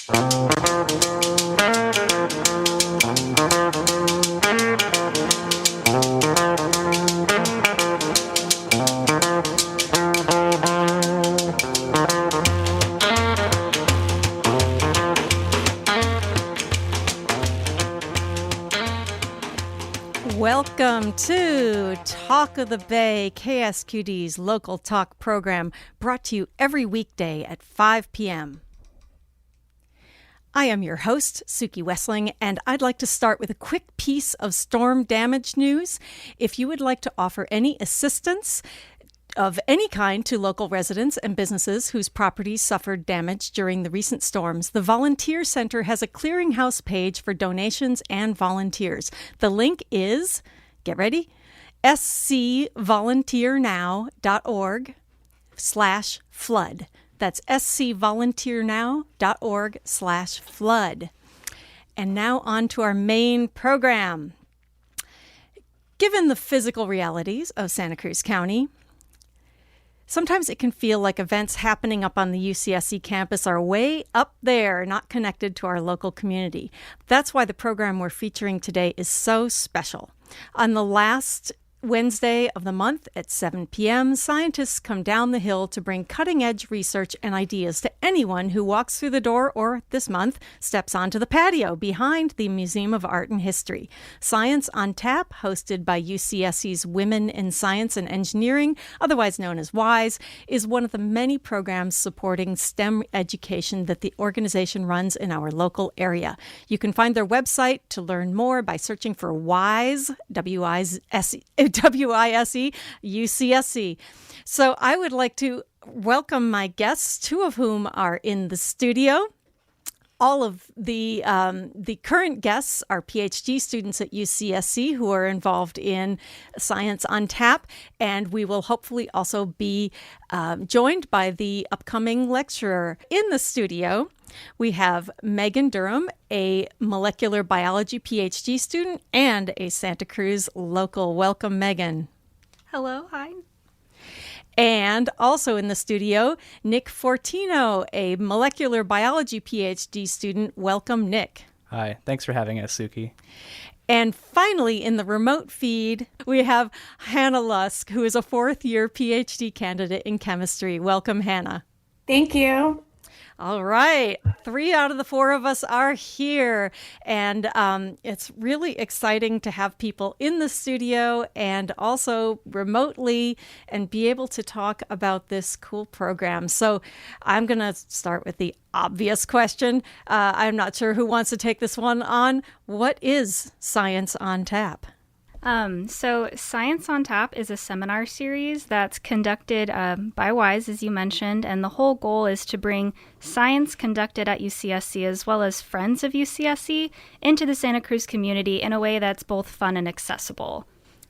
Welcome to Talk of the Bay, KSQD's local talk program, brought to you every weekday at 5 p.m. I am your host, Suki Wessling, and I'd like to start with a quick piece of storm damage news. If you would like to offer any assistance of any kind to local residents and businesses whose properties suffered damage during the recent storms, the Volunteer Center has a clearinghouse page for donations and volunteers. The link is, get ready, scvolunteernow.org/flood. That's scvolunteernow.org/flood. And now on to our main program. Given the physical realities of Santa Cruz County, sometimes it can feel like events happening up on the UCSC campus are way up there, not connected to our local community. That's why the program we're featuring today is so special. On the last Wednesday of the month at 7 p.m., scientists come down the hill to bring cutting-edge research and ideas to anyone who walks through the door or, this month, steps onto the patio behind the Museum of Art and History. Science on Tap, hosted by UCSC's Women in Science and Engineering, otherwise known as WISE, is one of the many programs supporting STEM education that the organization runs in our local area. You can find their website to learn more by searching for WISE, W-I-S-E, UCSC. So I would like to welcome my guests, two of whom are in the studio. All of the current guests are PhD students at UCSC who are involved in Science on Tap, and we will hopefully also be joined by the upcoming lecturer in the studio. We have Megan Durham, a molecular biology PhD student and a Santa Cruz local. Welcome, Megan. Hello, hi. And also in the studio, Nick Forino, a molecular biology PhD student. Welcome, Nick. Hi, thanks for having us, Suki. And finally, in the remote feed, we have Hannah Lusk, who is a fourth-year PhD candidate in chemistry. Welcome, Hannah. Thank you. All right. 3 out of the 4 of us are here. And it's really exciting to have people in the studio and also remotely and be able to talk about this cool program. So I'm going to start with the obvious question. I'm not sure who wants to take this one on. What is Science on Tap? So Science on Tap is a seminar series that's conducted by WISE, as you mentioned, and the whole goal is to bring science conducted at UCSC as well as friends of UCSC into the Santa Cruz community in a way that's both fun and accessible.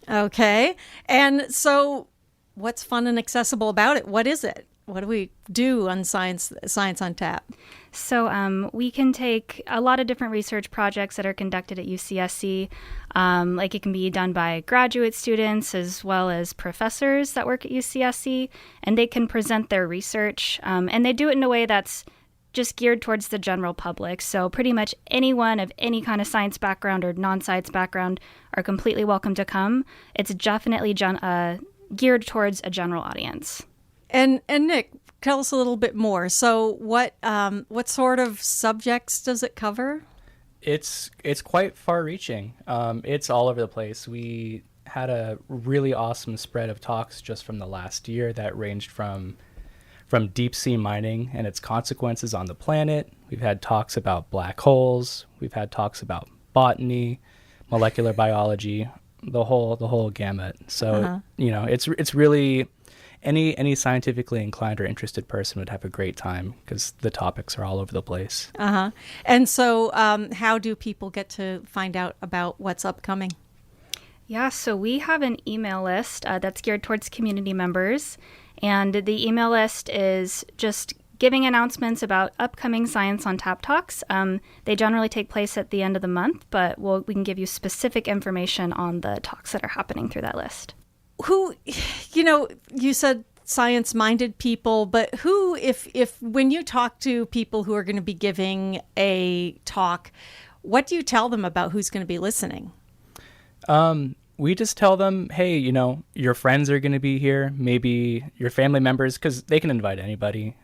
Okay. And so what's fun and accessible about it? What is it? What do we do on Science on Tap? So we can take a lot of different research projects that are conducted at UCSC. Like it can be done by graduate students as well as professors that work at UCSC, and they can present their research. And they do it in a way that's just geared towards the general public. So pretty much anyone of any kind of science background or non-science background are completely welcome to come. It's definitely geared towards a general audience. And Nick, tell us a little bit more. So what sort of subjects does it cover? It's quite far-reaching. It's all over the place. We had a really awesome spread of talks just from the last year that ranged from deep-sea mining and its consequences on the planet. We've had talks about black holes. We've had talks about botany, molecular biology, the whole gamut. So, it's really... Any scientifically inclined or interested person would have a great time because the topics are all over the place. Uh-huh. And so how do people get to find out about what's upcoming? Yeah, so we have an email list that's geared towards community members. And the email list is just giving announcements about upcoming Science on Tap talks. They generally take place at the end of the month, but we can give you specific information on the talks that are happening through that list. You said science-minded people, but who, if when you talk to people who are going to be giving a talk, what do you tell them about who's going to be listening? We just tell them, hey, your friends are going to be here, maybe your family members, because they can invite anybody.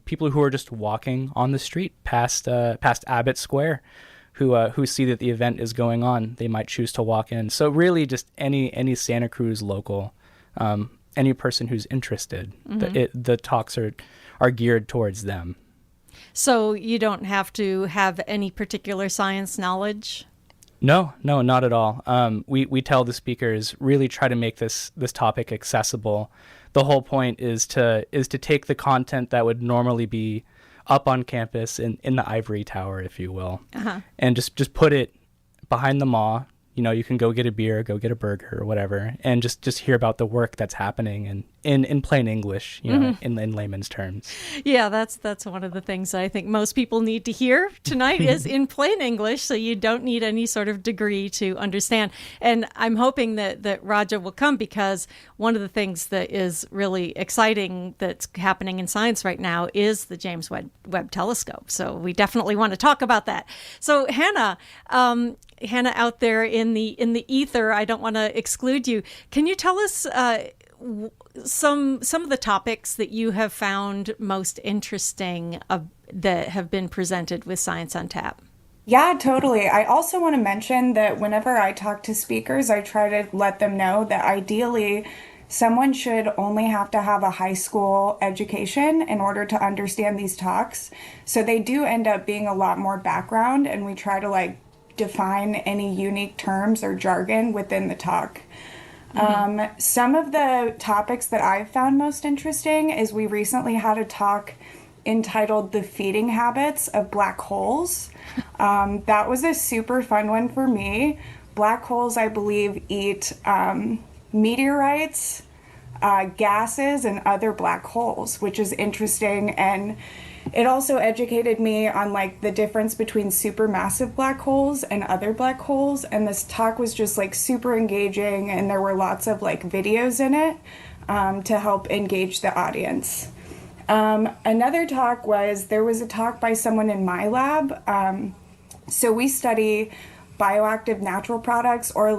People who are just walking on the street past Abbott Square, who see that the event is going on, they might choose to walk in. So really, just any Santa Cruz local, any person who's interested. The talks are geared towards them. So you don't have to have any particular science knowledge? No, not at all. We tell the speakers, really try to make this topic accessible. The whole point is to take the content that would normally be up on campus in the ivory tower, if you will, and just put it behind the maw. You can go get a beer, go get a burger or whatever, and just hear about the work that's happening and in plain English, in layman's terms. Yeah, that's one of the things I think most people need to hear tonight is in plain English, so you don't need any sort of degree to understand. And I'm hoping that Raja will come, because one of the things that is really exciting that's happening in science right now is the James Webb Telescope. So we definitely want to talk about that. So Hannah out there in the ether, I don't want to exclude you. Can you tell us some of the topics that you have found most interesting that have been presented with Science on Tap? Yeah, totally. I also want to mention that whenever I talk to speakers, I try to let them know that ideally someone should only have to have a high school education in order to understand these talks. So they do end up being a lot more background, and we try to define any unique terms or jargon within the talk. Some of the topics that I've found most interesting is we recently had a talk entitled The Feeding Habits of Black Holes. That was a super fun one for me. Black holes, I believe, eat meteorites, gases, and other black holes, which is interesting. And it also educated me on the difference between supermassive black holes and other black holes. And this talk was just super engaging, and there were lots of videos in it to help engage the audience. Another talk there was a talk by someone in my lab. So we study bioactive natural products, or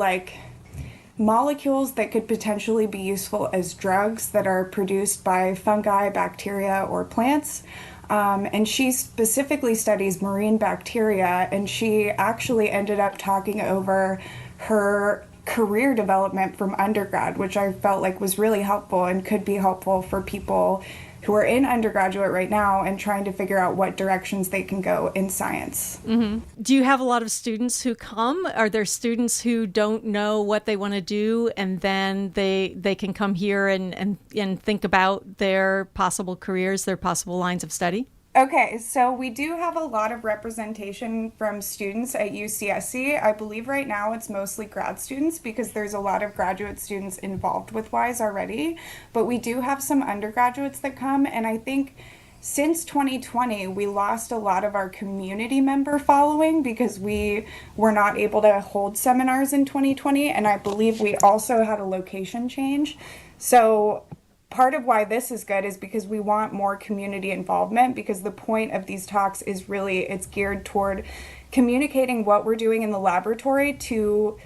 molecules that could potentially be useful as drugs that are produced by fungi, bacteria, or plants. And she specifically studies marine bacteria, and she actually ended up talking over her career development from undergrad, which I felt was really helpful and could be helpful for people who are in undergraduate right now and trying to figure out what directions they can go in science. Do you have a lot of students who come? Are there students who don't know what they want to do, and then they can come here and think about their possible careers, their possible lines of study? Okay, so we do have a lot of representation from students at UCSC. I believe right now it's mostly grad students, because there's a lot of graduate students involved with WISE already. But we do have some undergraduates that come, and I think since 2020, we lost a lot of our community member following because we were not able to hold seminars in 2020, and I believe we also had a location change. So part of why this is good is because we want more community involvement, because the point of these talks is really, it's geared toward communicating what we're doing in the laboratory to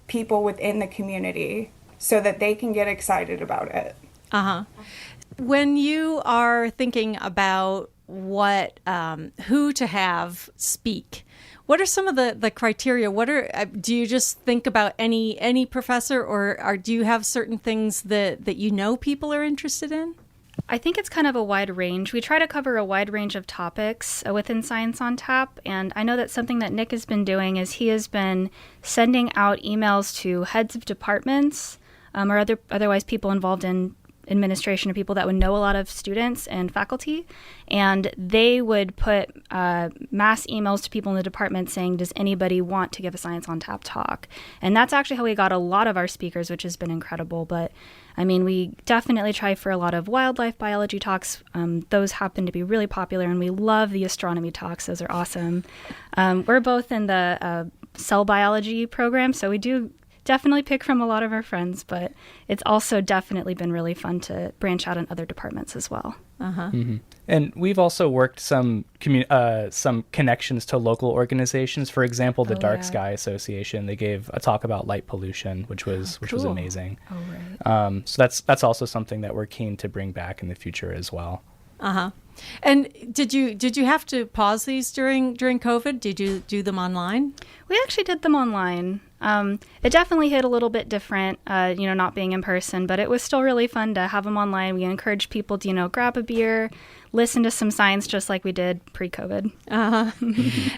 people within the community so that they can get excited about it. When you are thinking about who to have speak, what are some of the criteria? Do you just think about any professor, or do you have certain things that people are interested in? I think it's kind of a wide range. We try to cover a wide range of topics within Science on Tap, and I know that something that Nick has been doing is he has been sending out emails to heads of departments or otherwise people involved in administration, or people that would know a lot of students and faculty, and they would put mass emails to people in the department saying, does anybody want to give a Science on Tap talk? And that's actually how we got a lot of our speakers, which has been incredible. But we definitely try for a lot of wildlife biology talks. Those happen to be really popular, and we love the astronomy talks. Those are awesome. We're both in the cell biology program, so we do definitely pick from a lot of our friends, but it's also definitely been really fun to branch out in other departments as well. And we've also worked some connections to local organizations. For example, the Dark Sky Association. They gave a talk about light pollution, which was amazing. Oh, right. So that's also something that we're keen to bring back in the future as well. And did you have to pause these during COVID? Did you do them online? We actually did them online. It definitely hit a little bit different, not being in person, but it was still really fun to have them online. We encouraged people to, grab a beer, listen to some science just like we did pre-COVID.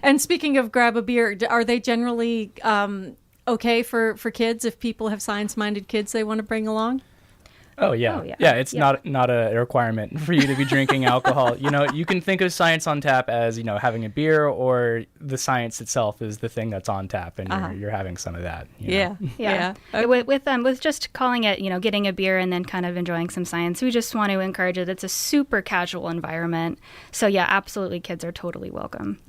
And speaking of grab a beer, are they generally okay for kids if people have science-minded kids they want to bring along? Oh yeah. It's not a requirement for you to be drinking alcohol. You can think of science on tap as having a beer, or the science itself is the thing that's on tap, and you're having some of that. Yeah. With just calling it, getting a beer and then kind of enjoying some science, we just want to encourage it. It's a super casual environment. So yeah, absolutely, kids are totally welcome.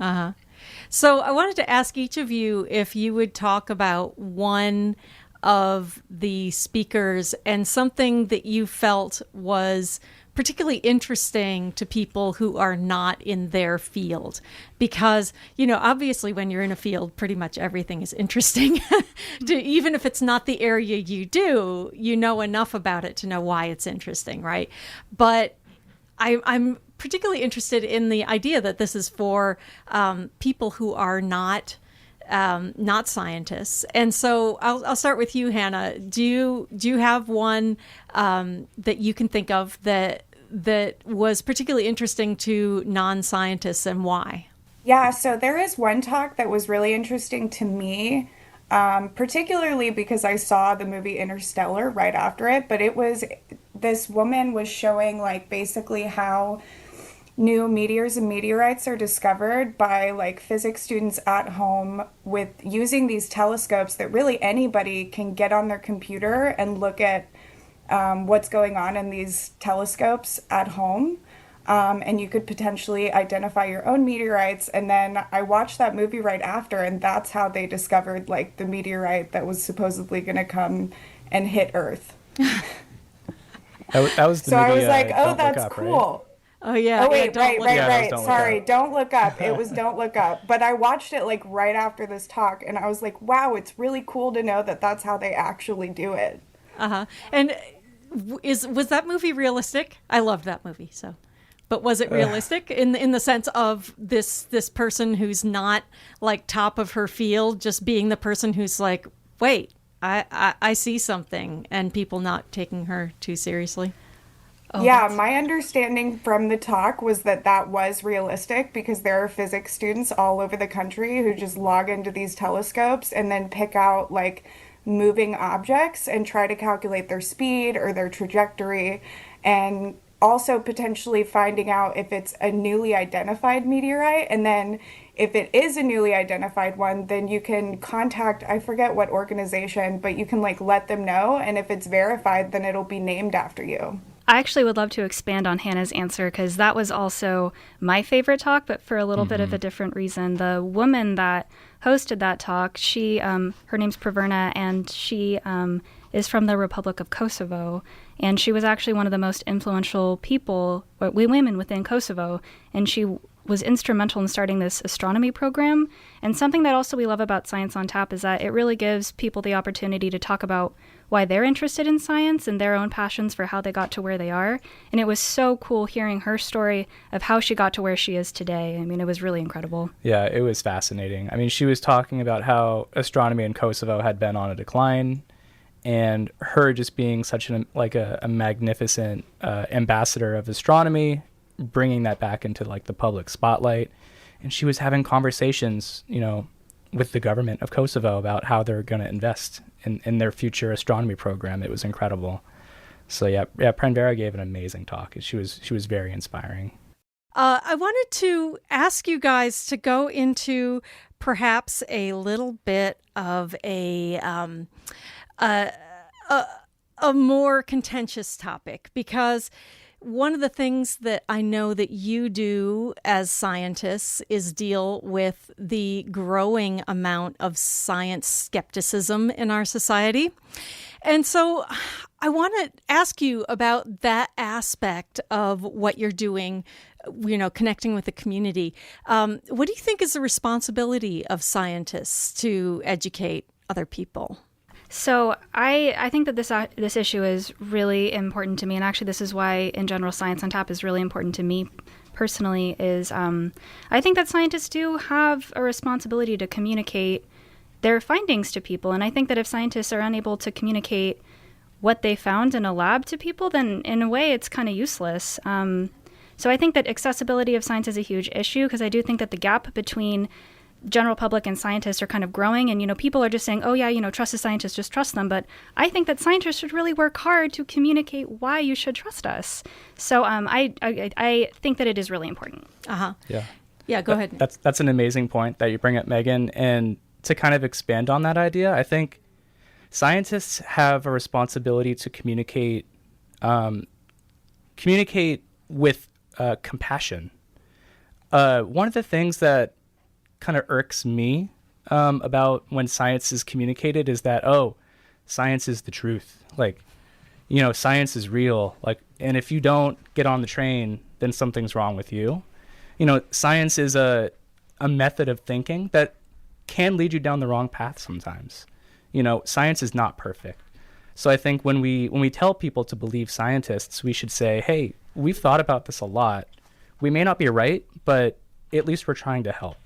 So I wanted to ask each of you if you would talk about one of the speakers and something that you felt was particularly interesting to people who are not in their field. Because, obviously when you're in a field, pretty much everything is interesting. Even if it's not the area you do, you know enough about it to know why it's interesting, right? But I'm particularly interested in the idea that this is for people who are not scientists. And so I'll start with you, Hannah. Do you have one that you can think of that was particularly interesting to non-scientists, and why? Yeah, so there is one talk that was really interesting to me, particularly because I saw the movie Interstellar right after it, but this woman was showing basically how new meteors and meteorites are discovered by physics students at home with using these telescopes that really anybody can get on their computer and look at what's going on in these telescopes at home. And you could potentially identify your own meteorites. And then I watched that movie right after, and that's how they discovered the meteorite that was supposedly going to come and hit Earth. That was the so movie, I was like, oh, Don't that's Look Up, cool. Right? Oh yeah. Oh wait, right. Don't Sorry, Look Up. Don't Look Up. It was Don't Look Up. But I watched it right after this talk, and I was like, wow, it's really cool to know that that's how they actually do it. And was that movie realistic? I loved that movie. So, but was it realistic in the sense of this person who's not top of her field, just being the person who's wait, I see something, and people not taking her too seriously? Oh, yeah, my understanding from the talk was that was realistic, because there are physics students all over the country who just log into these telescopes and then pick out moving objects and try to calculate their speed or their trajectory, and also potentially finding out if it's a newly identified meteorite. And then if it is a newly identified one, then you can contact, I forget what organization, but you can let them know. And if it's verified, then it'll be named after you. I actually would love to expand on Hannah's answer, because that was also my favorite talk, but for a little bit of a different reason. The woman that hosted that talk, her name's Praverna, and she is from the Republic of Kosovo, and she was actually one of the most influential women within Kosovo, and she was instrumental in starting this astronomy program. And something that also we love about Science on Tap is that it really gives people the opportunity to talk about why they're interested in science and their own passions for how they got to where they are. And it was so cool hearing her story of how she got to where she is today. I mean, it was really incredible. Yeah, it was fascinating. I mean, she was talking about how astronomy in Kosovo had been on a decline, and her just being such a magnificent ambassador of astronomy, bringing that back into the public spotlight. And she was having conversations, with the government of Kosovo about how they're going to invest in their future astronomy program. It was incredible. So yeah, Pranvera gave an amazing talk. She was very inspiring. I wanted to ask you guys to go into perhaps a little bit of a more contentious topic, because one of the things that I know that you do as scientists is deal with the growing amount of science skepticism in our society. And so I want to ask you about that aspect of what you're doing, connecting with the community. What do you think is the responsibility of scientists to educate other people? So I think that this issue is really important to me, and actually this is why, in general, Science on Tap is really important to me personally, is I think that scientists do have a responsibility to communicate their findings to people, and I think that if scientists are unable to communicate what they found in a lab to people, then in a way it's kind of useless. So I think that accessibility of science is a huge issue, because I do think that the gap between general public and scientists are kind of growing, and people are just saying, oh yeah, trust the scientists, just trust them. But I think that scientists should really work hard to communicate why you should trust us. So I think that it is really important. Yeah, go ahead. That's an amazing point that you bring up, Megan. And to kind of expand on that idea, I think scientists have a responsibility to communicate with compassion. One of the things that kind of irks me about when science is communicated is that, science is the truth. Like, science is real. Like, and if you don't get on the train, then something's wrong with you. Science is a method of thinking that can lead you down the wrong path sometimes. Science is not perfect. So I think when we tell people to believe scientists, we should say, hey, we've thought about this a lot. We may not be right, but at least we're trying to help.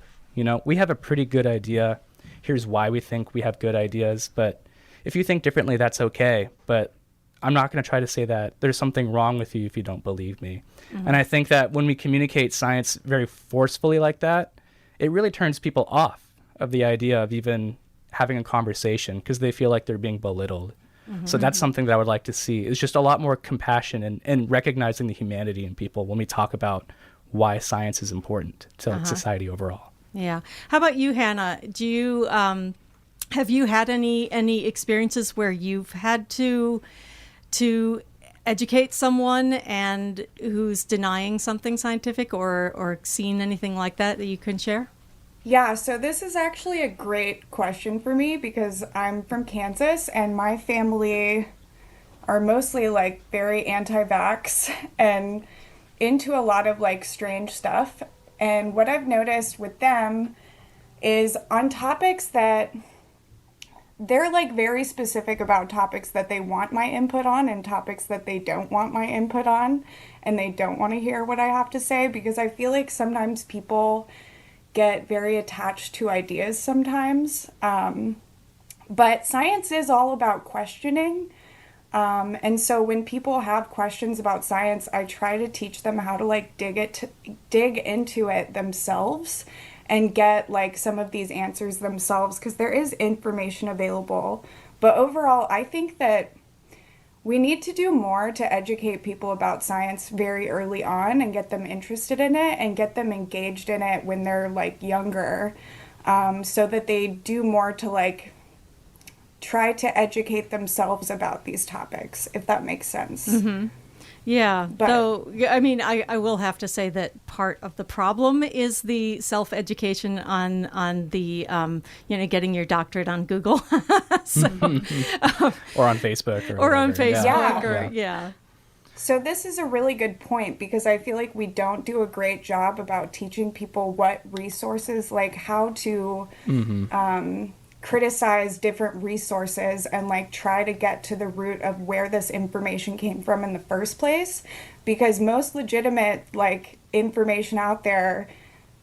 We have a pretty good idea. Here's why we think we have good ideas. But if you think differently, that's okay. But I'm not going to try to say that there's something wrong with you if you don't believe me. Mm-hmm. And I think that when we communicate science very forcefully like that, it really turns people off of the idea of even having a conversation, because they feel like they're being belittled. Mm-hmm. So that's something that I would like to see, is just a lot more compassion and recognizing the humanity in people when we talk about why science is important to society overall. Yeah. How about you, Hannah? Do you have you had any experiences where you've had to educate someone and who's denying something scientific, or seen anything like that you can share? Yeah, so this is actually a great question for me, because I'm from Kansas and my family are mostly like very anti-vax and into a lot of like strange stuff. And what I've noticed with them is on topics that they're like very specific about, topics that they want my input on and topics that they don't want my input on, and they don't want to hear what I have to say, because I feel like sometimes people get very attached to ideas sometimes. But science is all about questioning. And so when people have questions about science, I try to teach them how to like dig into it themselves and get like some of these answers themselves, because there is information available. But overall, I think that we need to do more to educate people about science very early on and get them interested in it and get them engaged in it when they're like younger, so that they do more to like try to educate themselves about these topics, if that makes sense. Mm-hmm. Yeah, though, I mean, I will have to say that part of the problem is the self-education on the, getting your doctorate on Google. So, or on Facebook. Or on Facebook. Yeah. So this is a really good point, because I feel like we don't do a great job about teaching people what resources, like how to criticize different resources and like try to get to the root of where this information came from in the first place, because most legitimate like information out there,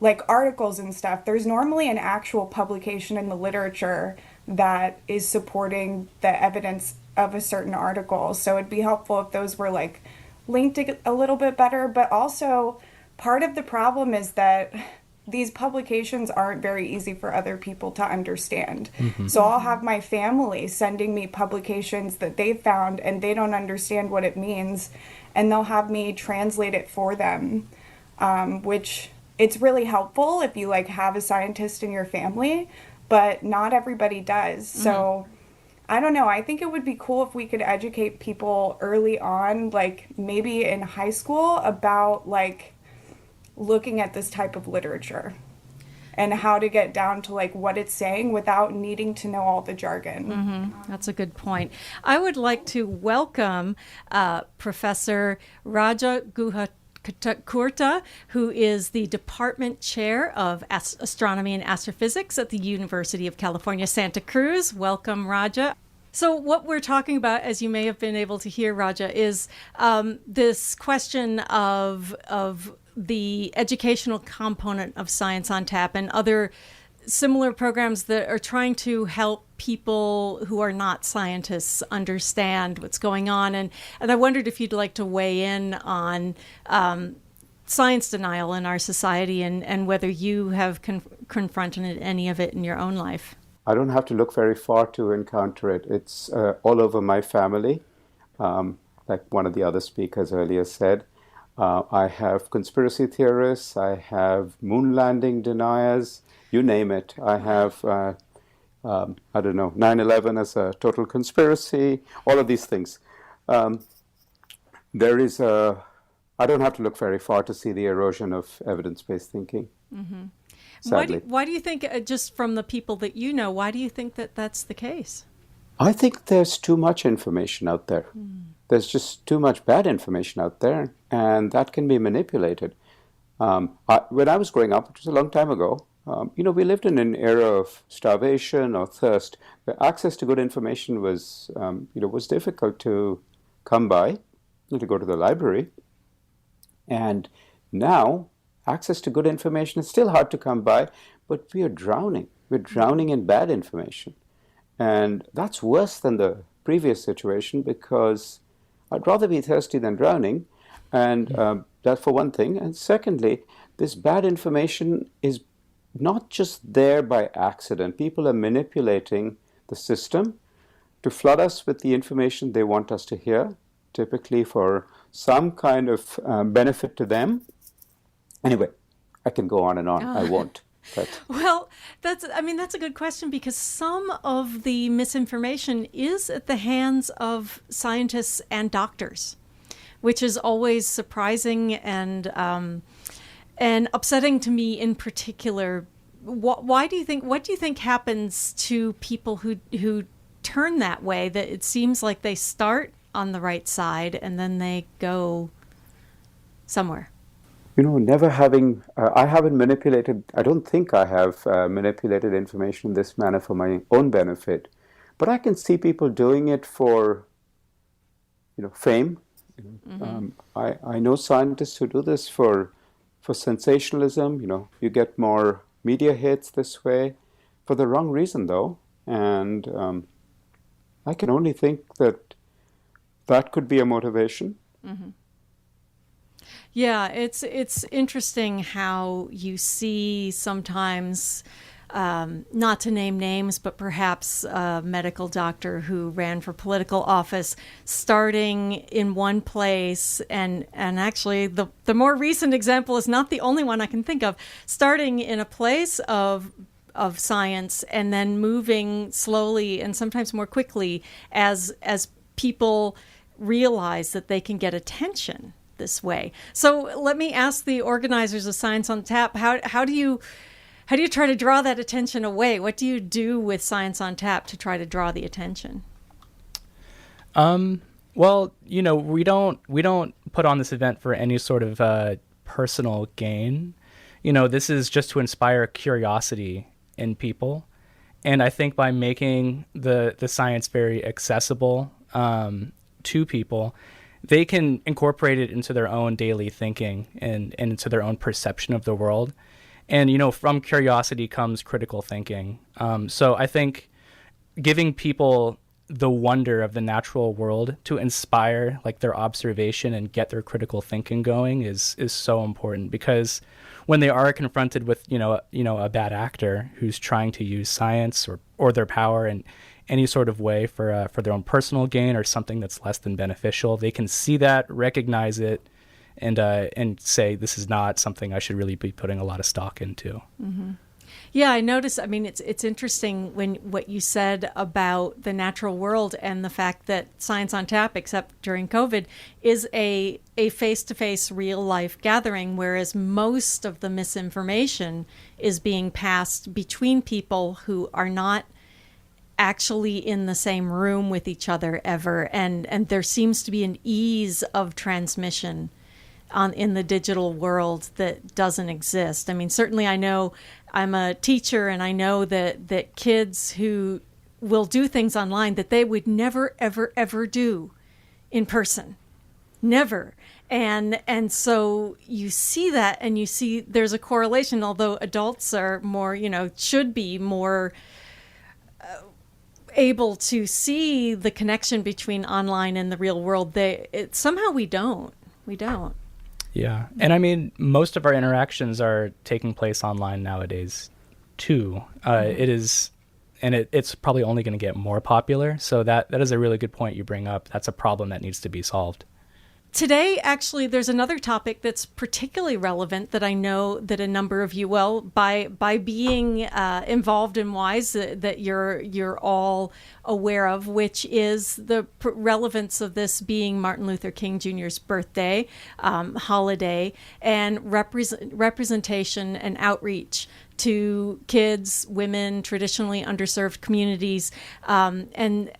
like articles and stuff, there's normally an actual publication in the literature that is supporting the evidence of a certain article. So it'd be helpful if those were like linked a little bit better. But also part of the problem is that these publications aren't very easy for other people to understand. Mm-hmm. So I'll have my family sending me publications that they found and they don't understand what it means, and they'll have me translate it for them, which it's really helpful if you like have a scientist in your family, but not everybody does. Mm-hmm. So I don't know. I think it would be cool if we could educate people early on, like maybe in high school, about like looking at this type of literature and how to get down to like what it's saying without needing to know all the jargon. That's a good point. I would like to welcome Professor Raja GuhaThakurta, who is the Department Chair of Astronomy and Astrophysics at the University of California, Santa Cruz. Welcome, Raja. So what we're talking about, as you may have been able to hear, Raja, is this question of the educational component of Science on Tap and other similar programs that are trying to help people who are not scientists understand what's going on. And I wondered if you'd like to weigh in on science denial in our society and whether you have confronted any of it in your own life. I don't have to look very far to encounter it. It's all over my family. Like one of the other speakers earlier said, I have conspiracy theorists, I have moon landing deniers, you name it. I have, 9/11 as a total conspiracy, all of these things. There is I don't have to look very far to see the erosion of evidence-based thinking. Mm-hmm. Sadly. Why do you think, just from the people that you know, why do you think that that's the case? I think there's too much information out there. There's just too much bad information out there, and that can be manipulated. When I was growing up, which was a long time ago, we lived in an era of starvation or thirst, where access to good information was difficult to come by. You had to go to the library. And now, access to good information is still hard to come by, but we are drowning. We're drowning in bad information. And that's worse than the previous situation, because I'd rather be thirsty than drowning. And that for one thing. And secondly, this bad information is not just there by accident. People are manipulating the system to flood us with the information they want us to hear, typically for some kind of benefit to them. Anyway, I can go on and on. I won't. But. Well, that's a good question, because some of the misinformation is at the hands of scientists and doctors, which is always surprising and upsetting to me in particular. What do you think happens to people who turn that way? That it seems like they start on the right side and then they go somewhere. Never having, I haven't manipulated, I don't think I have manipulated information in this manner for my own benefit. But I can see people doing it for, fame. I know scientists who do this for sensationalism. You get more media hits this way, for the wrong reason, though. And I can only think that could be a motivation. Mm-hmm. Yeah, it's interesting how you see sometimes, not to name names, but perhaps a medical doctor who ran for political office starting in one place, and actually the more recent example is not the only one I can think of, starting in a place of science and then moving slowly and sometimes more quickly as people realize that they can get attention this way. So let me ask the organizers of Science on Tap, how do you try to draw that attention away? What do you do with Science on Tap to try to draw the attention? Well, we don't put on this event for any sort of personal gain. This is just to inspire curiosity in people. And I think by making the science very accessible to people, they can incorporate it into their own daily thinking and into their own perception of the world. And, from curiosity comes critical thinking. So I think giving people the wonder of the natural world to inspire their observation and get their critical thinking going is so important, because when they are confronted with, a bad actor who's trying to use science or their power in any sort of way for their own personal gain or something that's less than beneficial, they can see that, recognize it, and say, this is not something I should really be putting a lot of stock into. Mm-hmm. Yeah, I noticed. I mean, it's interesting when what you said about the natural world and the fact that Science on Tap, except during COVID, is a face-to-face real life gathering, whereas most of the misinformation is being passed between people who are not actually in the same room with each other ever, and there seems to be an ease of transmission in the digital world that doesn't exist. I mean, certainly I know I'm a teacher, and I know that kids who will do things online that they would never, ever, ever do in person. Never. And so you see that, and you see there's a correlation, although adults are more, should be more able to see the connection between online and the real world. Somehow we don't. Yeah. And I mean, most of our interactions are taking place online nowadays too. It is, and it's probably only going to get more popular. So that is a really good point you bring up. That's a problem that needs to be solved. Today, actually, there's another topic that's particularly relevant that I know that a number of you, by being involved in WISE, that you're all aware of, which is the relevance of this being Martin Luther King Jr.'s birthday holiday, and representation and outreach to kids, women, traditionally underserved communities, and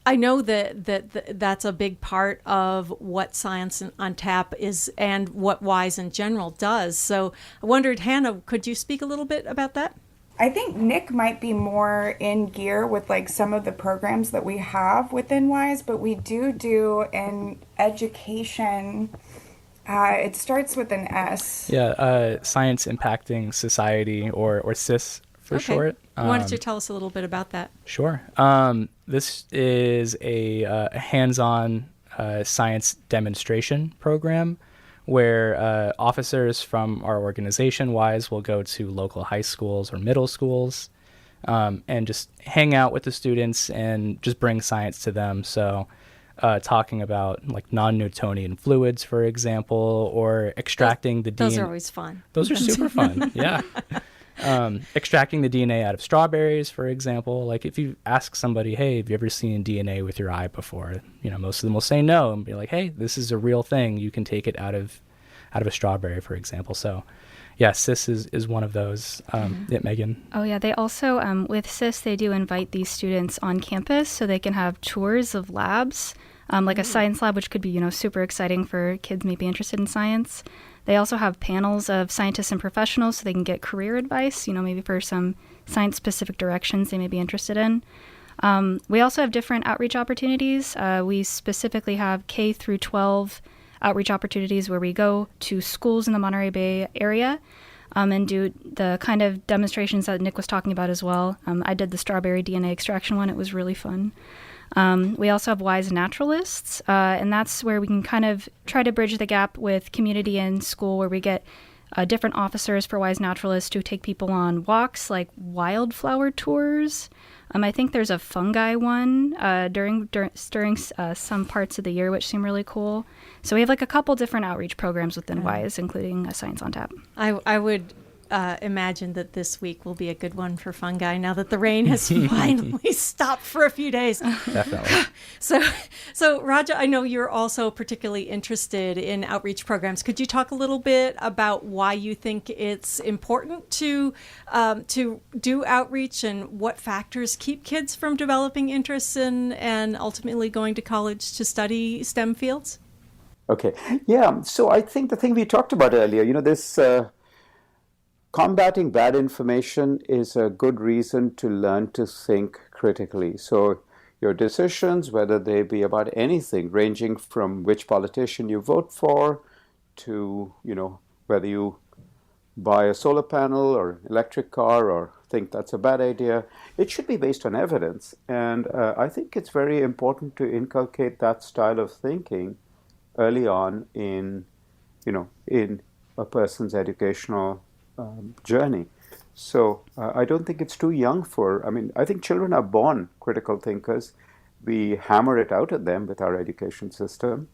I know that's a big part of what Science on Tap is and what WISE in general does. So I wondered, Hannah, could you speak a little bit about that? I think Nick might be more in gear with like some of the programs that we have within WISE, but we do an education. It starts with an S. Yeah, Science Impacting Society, or SIS for short. Why don't you tell us a little bit about that? Sure. This is a hands-on science demonstration program where officers from our organization, WISE, will go to local high schools or middle schools and just hang out with the students and just bring science to them. So talking about like non-Newtonian fluids, for example, or extracting the DNA. Those are always fun. Those are super fun, yeah. Extracting the DNA out of strawberries, for example. Like if you ask somebody, hey, have you ever seen DNA with your eye before? Most of them will say no and be like, hey, this is a real thing. You can take it out of a strawberry, for example. So yeah, SIS is one of those. Yeah, Megan. Oh yeah, they also, with SIS, they do invite these students on campus so they can have tours of labs, like a science lab, which could be, super exciting for kids maybe interested in science. They also have panels of scientists and professionals so they can get career advice, maybe for some science-specific directions they may be interested in. We also have different outreach opportunities. We specifically have K through 12 outreach opportunities where we go to schools in the Monterey Bay area and do the kind of demonstrations that Nick was talking about as well. I did the strawberry DNA extraction one. It was really fun. We also have WISE Naturalists, and that's where we can kind of try to bridge the gap with community and school, where we get different officers for WISE Naturalists to take people on walks like wildflower tours. I think there's a fungi one during some parts of the year, which seem really cool. So we have like a couple different outreach programs within WISE, including a Science on Tap. I would imagine that this week will be a good one for fungi now that the rain has finally stopped for a few days. Definitely. So Raja, I know you're also particularly interested in outreach programs. Could you talk a little bit about why you think it's important to do outreach and what factors keep kids from developing interests in and ultimately going to college to study STEM fields? Okay. Yeah. So I think the thing we talked about earlier, this combating bad information is a good reason to learn to think critically. So your decisions, whether they be about anything, ranging from which politician you vote for to, whether you buy a solar panel or electric car or think that's a bad idea, it should be based on evidence. And I think it's very important to inculcate that style of thinking early on in a person's educational journey. So I don't think it's too young I think children are born critical thinkers. We hammer it out at them with our education system.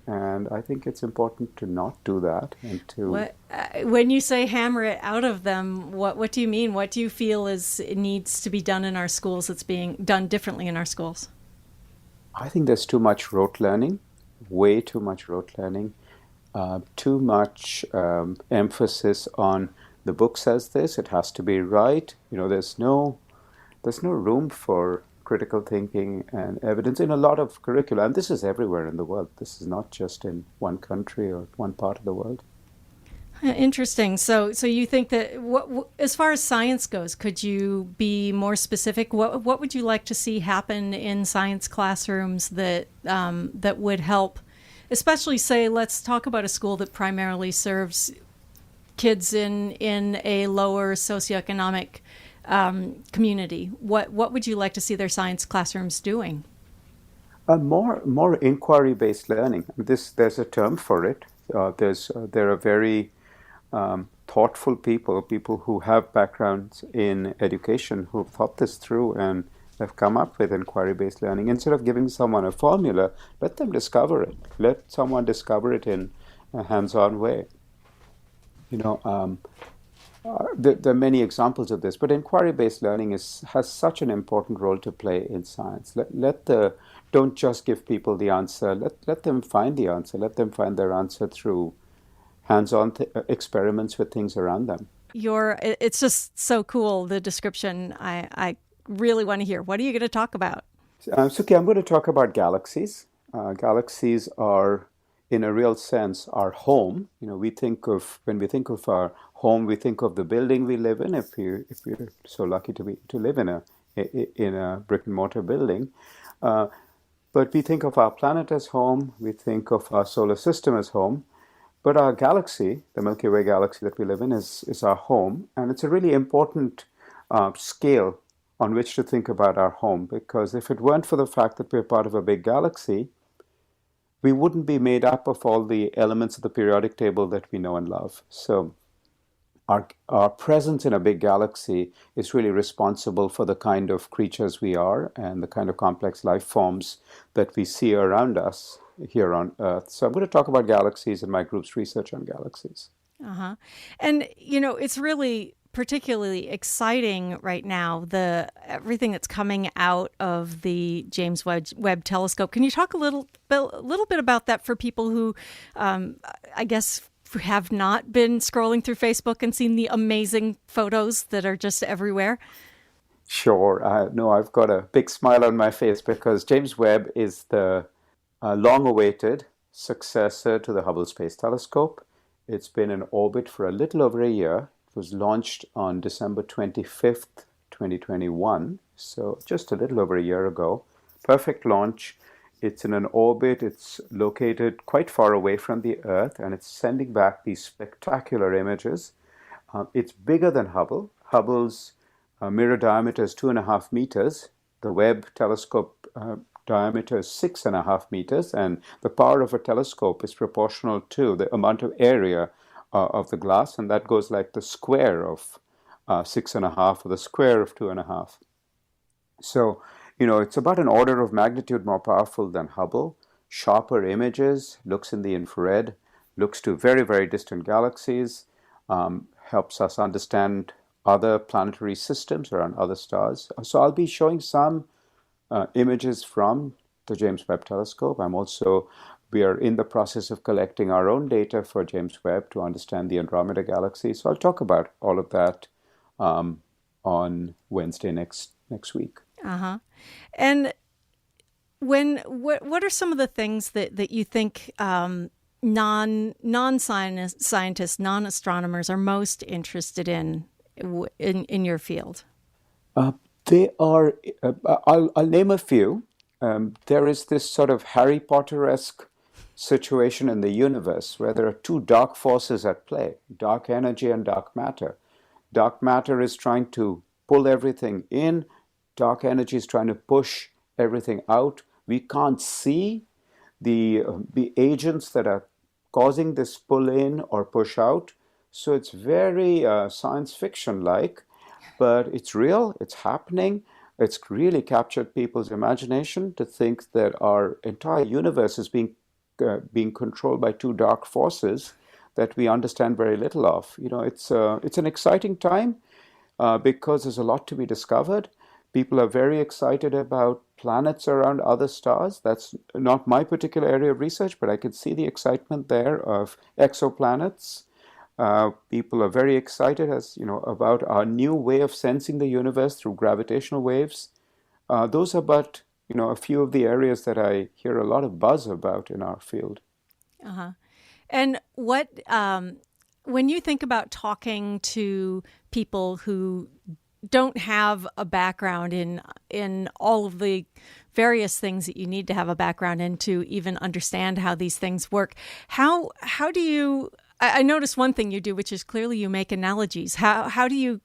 And I think it's important to not do that and to. When you say hammer it out of them, what do you mean? What do you feel needs to be done in our schools that's being done differently in our schools? I think there's too much rote learning, way too much rote learning, too much emphasis on the book says this, it has to be right. There's no room for critical thinking and evidence in a lot of curricula, and this is everywhere in the world. This is not just in one country or one part of the world. Interesting. So you think that as far as science goes, could you be more specific? What would you like to see happen in science classrooms that would help, especially say, let's talk about a school that primarily serves kids in a lower socioeconomic community. What would you like to see their science classrooms doing? More inquiry-based learning. There's a term for it. There are very thoughtful people who have backgrounds in education who've thought this through and have come up with inquiry-based learning. Instead of giving someone a formula, let them discover it. Let someone discover it in a hands-on way. There are many examples of this, but inquiry-based learning has such an important role to play in science. Don't just give people the answer. Let them find the answer. Let them find their answer through hands-on experiments with things around them. It's just so cool, the description. I really want to hear. What are you going to talk about? Suki, I'm going to talk about galaxies. Galaxies are, in a real sense, our home. When we think of our home, we think of the building we live in. If we're so lucky to live in a brick and mortar building, but we think of our planet as home. We think of our solar system as home. But our galaxy, the Milky Way galaxy that we live in, is our home, and it's a really important scale on which to think about our home. Because if it weren't for the fact that we're part of a big galaxy, we wouldn't be made up of all the elements of the periodic table that we know and love. So our presence in a big galaxy is really responsible for the kind of creatures we are and the kind of complex life forms that we see around us here on Earth. So I'm going to talk about galaxies and my group's research on galaxies. Uh-huh. And, it's really particularly exciting right now, everything that's coming out of the James Webb Telescope. Can you talk a little bit about that for people who, I guess, have not been scrolling through Facebook and seen the amazing photos that are just everywhere? Sure. No, I've got a big smile on my face because James Webb is the long-awaited successor to the Hubble Space Telescope. It's been in orbit for a little over a year. It was launched on December 25th, 2021, so just a little over a year ago. Perfect launch. It's in an orbit. It's located quite far away from the Earth, and it's sending back these spectacular images. It's bigger than Hubble. Hubble's mirror diameter is 2.5 meters. The Webb telescope diameter is 6.5 meters, and the power of a telescope is proportional to the amount of area of the glass, and that goes like the square of 6.5 or the square of 2.5. So, it's about an order of magnitude more powerful than Hubble. Sharper images, looks in the infrared, looks to very, very distant galaxies, helps us understand other planetary systems around other stars. So I'll be showing some images from the James Webb Telescope. We are in the process of collecting our own data for James Webb to understand the Andromeda Galaxy. So I'll talk about all of that on Wednesday next week. Uh-huh. And what are some of the things that you think non-scientists, non-astronomers are most interested in your field? They are. I'll name a few. There is this sort of Harry Potter-esque situation in the universe where there are two dark forces at play: dark energy and dark matter. Dark matter is trying to pull everything in. Dark energy is trying to push everything out. We can't see the agents that are causing this pull in or push out. So it's very science fiction-like, but it's real, it's happening. It's really captured people's imagination to think that our entire universe is being being controlled by two dark forces that we understand very little of. It's an exciting time because there's a lot to be discovered. People are very excited about planets around other stars. That's not my particular area of research, but I can see the excitement there of exoplanets. People are very excited, about our new way of sensing the universe through gravitational waves. Those are but, a few of the areas that I hear a lot of buzz about in our field. Uh-huh. And when you think about talking to people who don't have a background in all of the various things that you need to have a background in to even understand how these things work, how do you? I noticed one thing you do, which is clearly you make analogies. How do you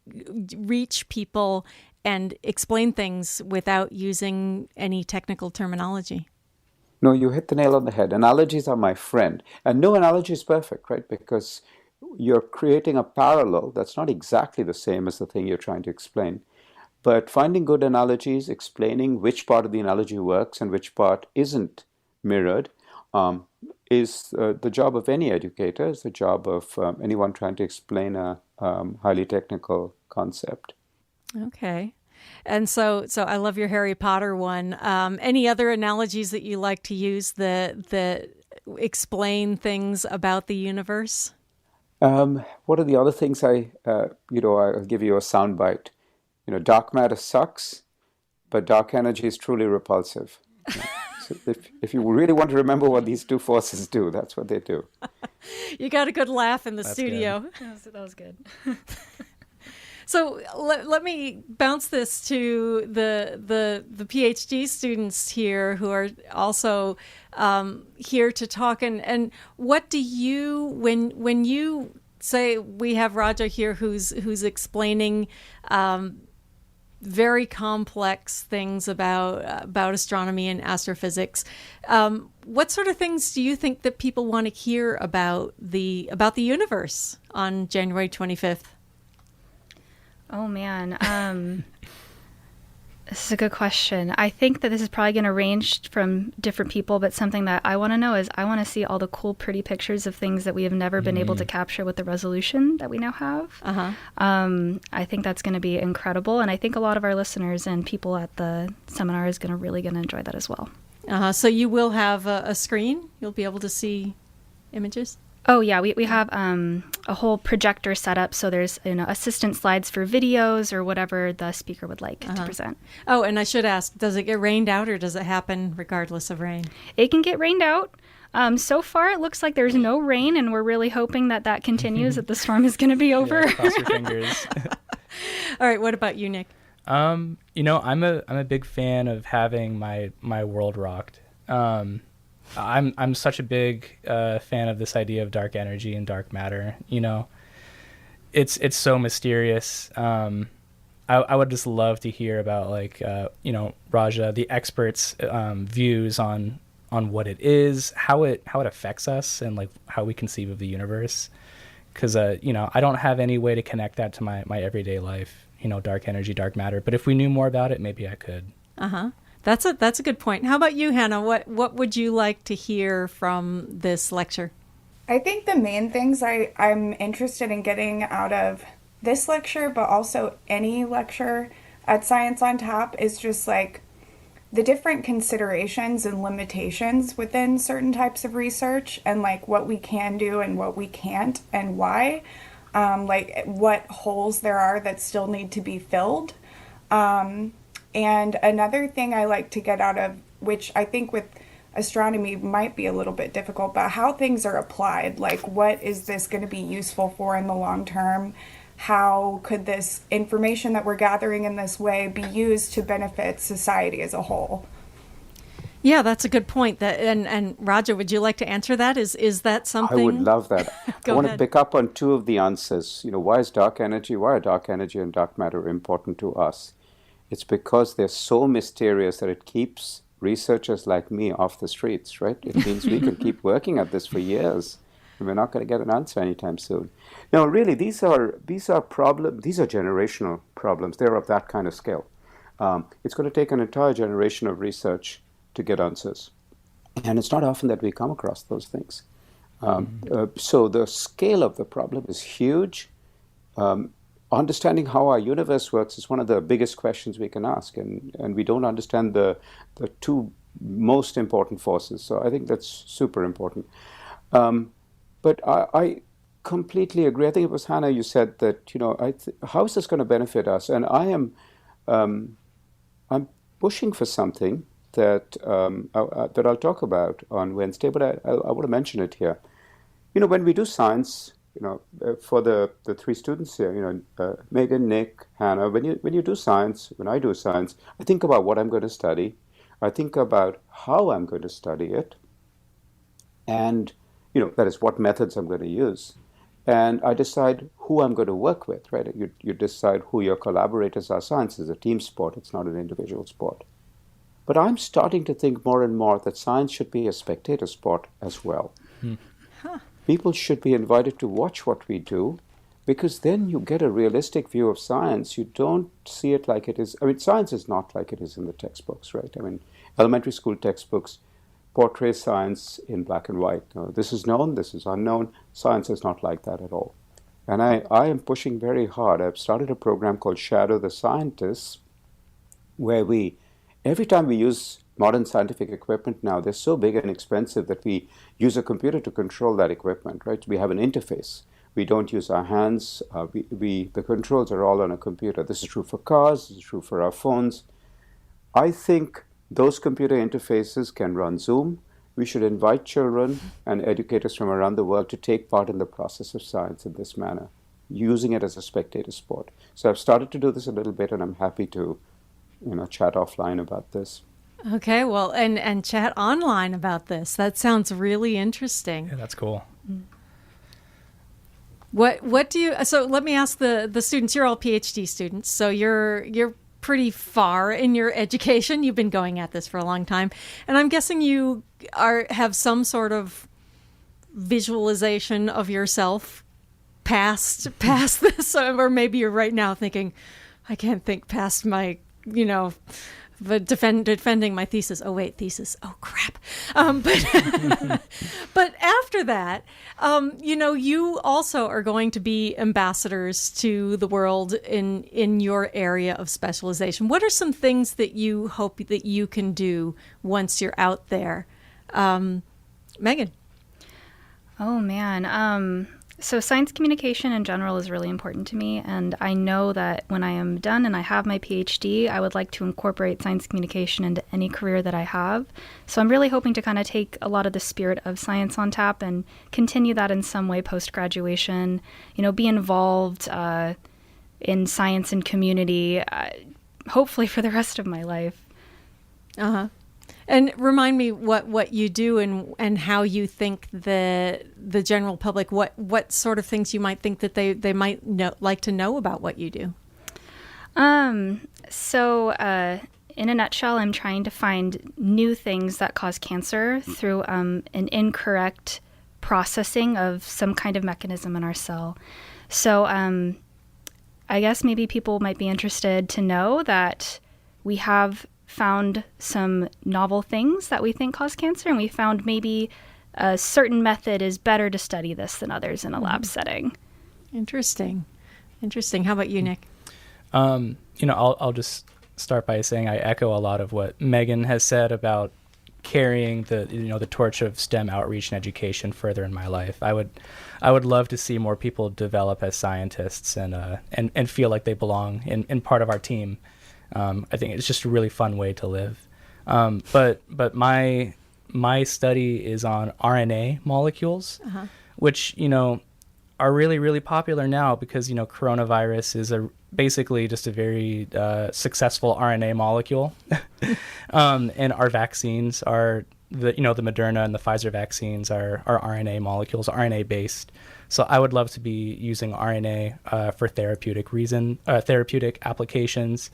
reach people and explain things without using any technical terminology? No, you hit the nail on the head. Analogies are my friend. And no analogy is perfect, right? Because you're creating a parallel that's not exactly the same as the thing you're trying to explain. But finding good analogies, explaining which part of the analogy works and which part isn't mirrored, is the job of any educator, is the job of anyone trying to explain a highly technical concept. Okay. And so I love your Harry Potter one. Any other analogies that you like to use that explain things about the universe? What are the other things I'll give you a soundbite. Dark matter sucks, but dark energy is truly repulsive. So if you really want to remember what these two forces do, that's what they do. You got a good laugh in the studio. That was good. So let me bounce this to the PhD students here who are also here to talk. And what do you, when you say, we have Raja here who's explaining very complex things about astronomy and astrophysics, what sort of things do you think that people want to hear about the universe on January 25th? Oh, man. This is a good question. I think that this is probably going to range from different people, but something that I want to know is I want to see all the cool, pretty pictures of things that we have never been able to capture with the resolution that we now have. Uh-huh. I think that's going to be incredible, and I think a lot of our listeners and people at the seminar is really going to enjoy that as well. So you will have a screen? You'll be able to see images? Oh, yeah. We have a whole projector set up, so there's assistant slides for videos or whatever the speaker would like to present. Oh, and I should ask, does it get rained out or does it happen regardless of rain? It can get rained out. So far, it looks like there's no rain, and we're really hoping that continues, that the storm is going to be over. Yeah, cross your fingers. All right. What about you, Nick? I'm a big fan of having my world rocked. I'm such a big fan of this idea of dark energy and dark matter. It's so mysterious. I would just love to hear about Raja, the experts' views on what it is, how it affects us, and how we conceive of the universe. Because I don't have any way to connect that to my everyday life. Dark energy, dark matter. But if we knew more about it, maybe I could. That's a good point. How about you, Hannah? What would you like to hear from this lecture? I think the main things I'm interested in getting out of this lecture, but also any lecture at Science on Tap, is just the different considerations and limitations within certain types of research, and what we can do and what we can't and why, what holes there are that still need to be filled. And another thing I like to get out of, which I think with astronomy might be a little bit difficult, but how things are applied. What is this going to be useful for in the long term? How could this information that we're gathering in this way be used to benefit society as a whole? Yeah, that's a good point. And Raja, would you like to answer that? Is that something? I would love that. I want ahead. to pick up on two of the answers. Why are dark energy and dark matter important to us? It's because they're so mysterious that it keeps researchers like me off the streets, right? It means we can keep working at this for years, and we're not going to get an answer anytime soon. No, really, these are problems. These are generational problems. They're of that kind of scale. It's going to take an entire generation of research to get answers. And it's not often that we come across those things. So the scale of the problem is huge. Understanding how our universe works is one of the biggest questions we can ask, and we don't understand the two most important forces. So I think that's super important. But I completely agree. I think it was Hannah, you said that, how is this going to benefit us? And I'm pushing for something that I'll talk about on Wednesday, but I want to mention it here. When we do science, for the three students here, Megan, Nick, Hannah, when you do science, when I do science, I think about what I'm going to study. I think about how I'm going to study it. And, that is what methods I'm going to use. And I decide who I'm going to work with, right? You decide who your collaborators are. Science is a team sport. It's not an individual sport. But I'm starting to think more and more that science should be a spectator sport as well. People should be invited to watch what we do, because then you get a realistic view of science. You don't see it like it is. I mean, science is not like it is in the textbooks, right? I mean, elementary school textbooks portray science in black and white. This is known, this is unknown. Science is not like that at all. And I am pushing very hard. I've started a program called Shadow the Scientists, where every time we use modern scientific equipment now, they're so big and expensive that we use a computer to control that equipment, right? We have an interface. We don't use our hands. The controls are all on a computer. This is true for cars. This is true for our phones. I think those computer interfaces can run Zoom. We should invite children and educators from around the world to take part in the process of science in this manner, using it as a spectator sport. So I've started to do this a little bit, and I'm happy to chat offline about this. Okay, well, and chat online about this. That sounds really interesting. Yeah, that's cool. What do you? So let me ask the students. You're all PhD students, so you're pretty far in your education. You've been going at this for a long time, and I'm guessing you have some sort of visualization of yourself past this, or maybe you're right now thinking, I can't think past my but defending my thesis. Oh wait, thesis. Oh crap. But after that, you also are going to be ambassadors to the world in your area of specialization. What are some things that you hope that you can do once you're out there, Megan? Oh man. So science communication in general is really important to me, and I know that when I am done and I have my PhD, I would like to incorporate science communication into any career that I have. So I'm really hoping to kind of take a lot of the spirit of science on tap and continue that in some way post-graduation, be involved in science and community, hopefully for the rest of my life. Uh-huh. And remind me what you do and how you think the general public, what sort of things you might think that they might like to know about what you do. So in a nutshell, I'm trying to find new things that cause cancer through an incorrect processing of some kind of mechanism in our cell. So I guess maybe people might be interested to know that we have found some novel things that we think cause cancer, and we found maybe a certain method is better to study this than others in a lab setting. Interesting. How about you, Nick? I'll just start by saying I echo a lot of what Megan has said about carrying the torch of STEM outreach and education further in my life. I would love to see more people develop as scientists and feel like they belong in part of our team. I think it's just a really fun way to live. But my study is on RNA molecules, which, are really, really popular now because, coronavirus is basically just a very successful RNA molecule. And our vaccines are, the Moderna and the Pfizer vaccines are RNA molecules, RNA based. So I would love to be using RNA for therapeutic applications.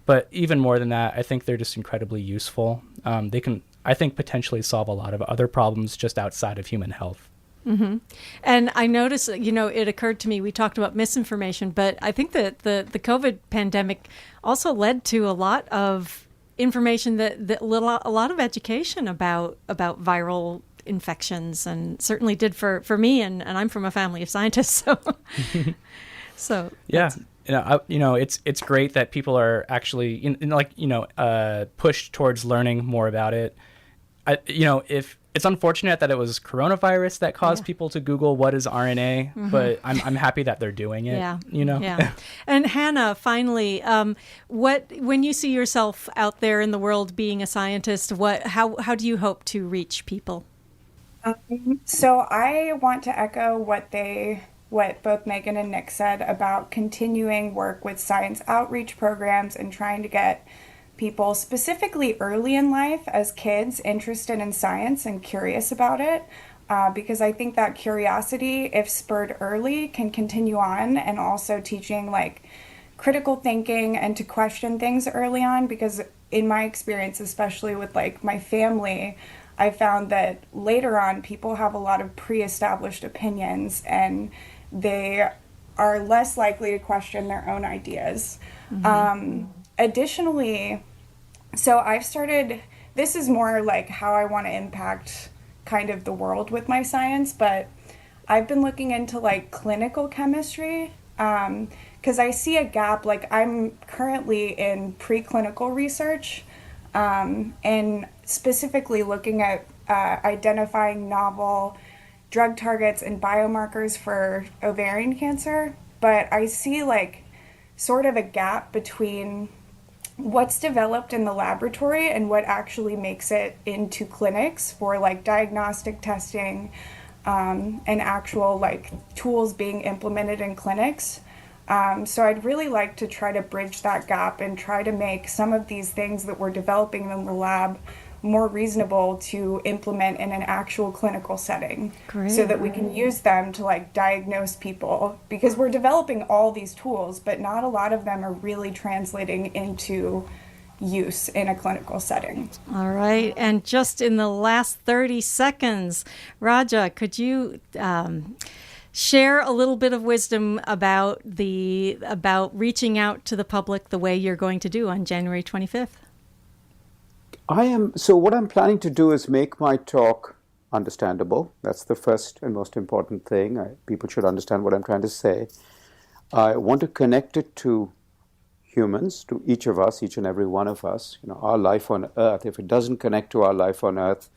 But even more than that, I think they're just incredibly useful. They can, I think, potentially solve a lot of other problems just outside of human health. Mm-hmm. And I noticed, it occurred to me, we talked about misinformation, but I think that the COVID pandemic also led to a lot of information that a lot of education about viral infections, and certainly did for me, and I'm from a family of scientists, so yeah. It's great that people are actually pushed towards learning more about it. If it's unfortunate that it was coronavirus that caused people to Google what is RNA, but I'm happy that they're doing it. Yeah. And Hannah, finally, when you see yourself out there in the world being a scientist, how do you hope to reach people? So I want to echo what both Megan and Nick said about continuing work with science outreach programs and trying to get people, specifically early in life as kids, interested in science and curious about it, because I think that curiosity, if spurred early, can continue on, and also teaching like critical thinking and to question things early on, because in my experience, especially with like my family, I found that later on people have a lot of pre-established opinions and they are less likely to question their own ideas. Additionally, so I've started, this is more like how I want to impact kind of the world with my science, but I've been looking into like clinical chemistry, because I see a gap. Like I'm currently in preclinical research, and specifically looking at identifying novel drug targets and biomarkers for ovarian cancer, but I see like sort of a gap between what's developed in the laboratory and what actually makes it into clinics for like diagnostic testing, and actual like tools being implemented in clinics. So I'd really like to try to bridge that gap and try to make some of these things that we're developing in the lab more reasonable to implement in an actual clinical setting. Great. So that we can use them to like diagnose people, because we're developing all these tools, but not a lot of them are really translating into use in a clinical setting. All right. And just in the last 30 seconds, Raja, could you share a little bit of wisdom about reaching out to the public the way you're going to do on January 25th? So what I'm planning to do is make my talk understandable. That's the first and most important thing. People should understand what I'm trying to say. I want to connect it to humans, to each of us, each and every one of us. Our life on Earth. If it doesn't connect to our life on Earth,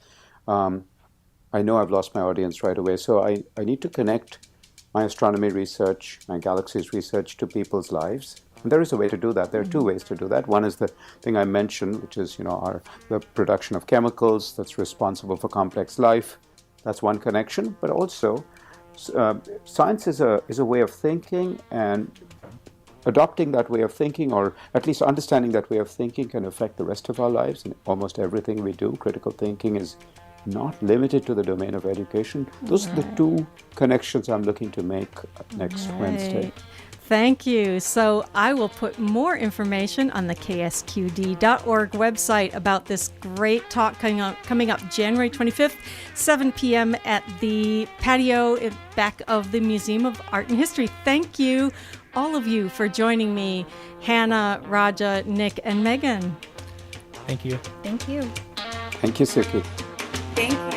I know I've lost my audience right away. So I need to connect my astronomy research, my galaxies research to people's lives. And there is a way to do that. There are two ways to do that. One is the thing I mentioned, which is the production of chemicals that's responsible for complex life. That's one connection. But also, science is a way of thinking, and adopting that way of thinking, or at least understanding that way of thinking, can affect the rest of our lives and almost everything we do. Critical thinking is not limited to the domain of education. Those are the two connections I'm looking to make next Wednesday. Thank you. So I will put more information on the ksqd.org website about this great talk coming up January 25th, 7 p.m. at the patio at back of the Museum of Art and History. Thank you, all of you, for joining me. Hannah, Raja, Nick, and Megan. Thank you. Thank you. Thank you, Suki. Thank you.